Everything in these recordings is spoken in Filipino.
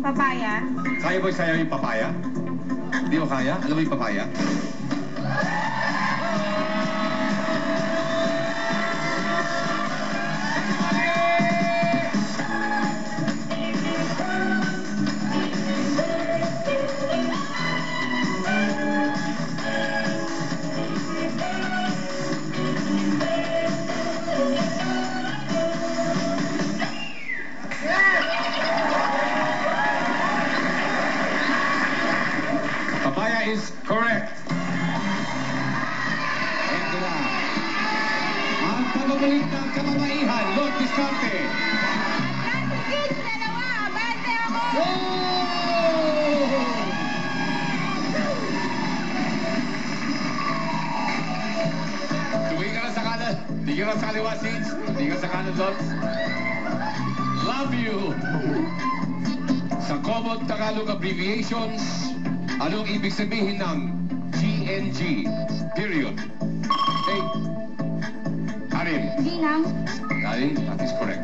Papaya. Kaya ba sa'yo yung papaya? Hindi mo kaya? Alam mo yung papaya? Papaya is correct. Ito na. Ang pagbabalit ng kamamaihan, Lord Visconti. Kids, dalawa. Abante ako. Tumingin ka na sa kanan. Tingin ka na sa kaliwa, Siege. Tingin ka sa kanan, Lord. Love you. Sa common Tagalog abbreviations, anong ibig sabihin ng GNG? Period. Okay. Karin. Ginang. Karin, that is correct.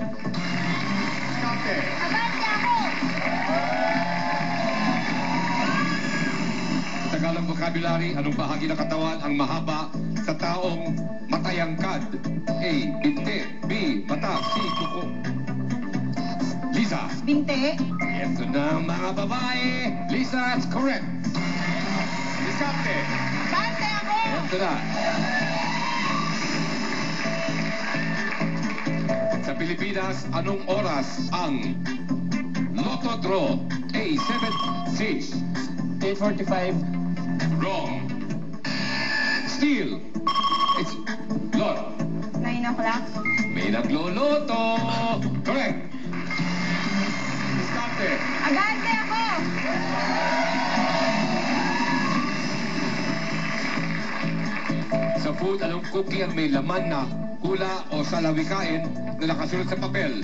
Visconti. Abante ako. Tagalog vocabulary, anong bahagi ng katawan ang mahaba sa taong matayangkad? A. Binte. B. Mata. C. Kuko. Lisa. Binte. Ito na ang mga babae. Lisa, that's correct. Visconti. Abante ako. Ito na. Sa Pilipinas, anong oras ang Lotto Draw? A. 7. Siege. 8:45. Wrong. Steal. It's Lord. 9 o'clock. May nagloloto. Correct. Visconti. Abante ako. Sa food, anong cookie ang may laman na hula o salawikain na nakasunod sa papel?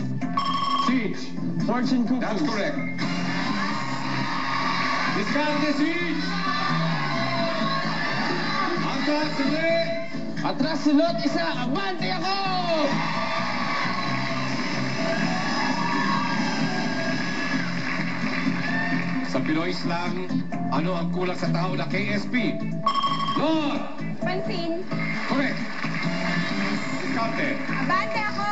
Siege. Fortune cookies. That's correct. Visconti, Siege. Atras ulit. Atras sulot isa. Abante ako! Sa Pinoy slang, ano ang kulang sa tao na KSP? Lord! Pansin. Correct. Visconti. Abante ako.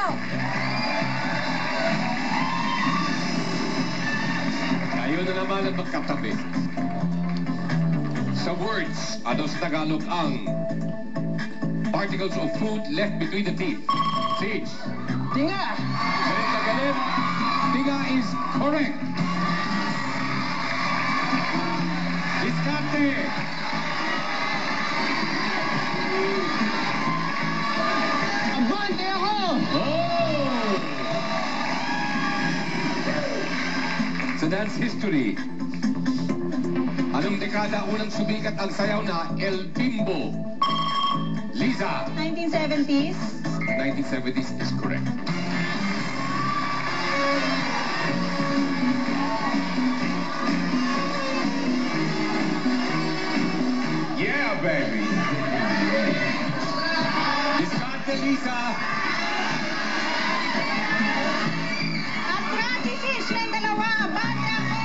Tayo na naman ang magkatabi. Sa words, ano sa Tagalog ang particles of food left between the teeth? Siege. Tinga! Galit na galit. Tiga is correct. Visconti. Abante ako! Oh! Sa dance history, anong dekada unang sumikat ang sayaw na El Bimbo? Lisa. 1970s. 1970s is correct. Yeah, baby. Visconti, Lisa. Atras si Fish ng dalawa. Abante ako.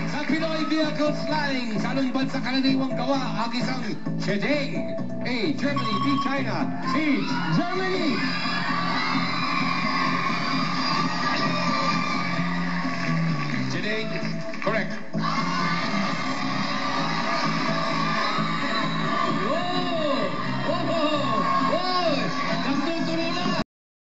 Sa Pinoy Vehicle Slalling, sa anong bansa karaniwang gawa ang isang Shedeng? A. Germany. B. China. C. Germany! Shedeng, correct.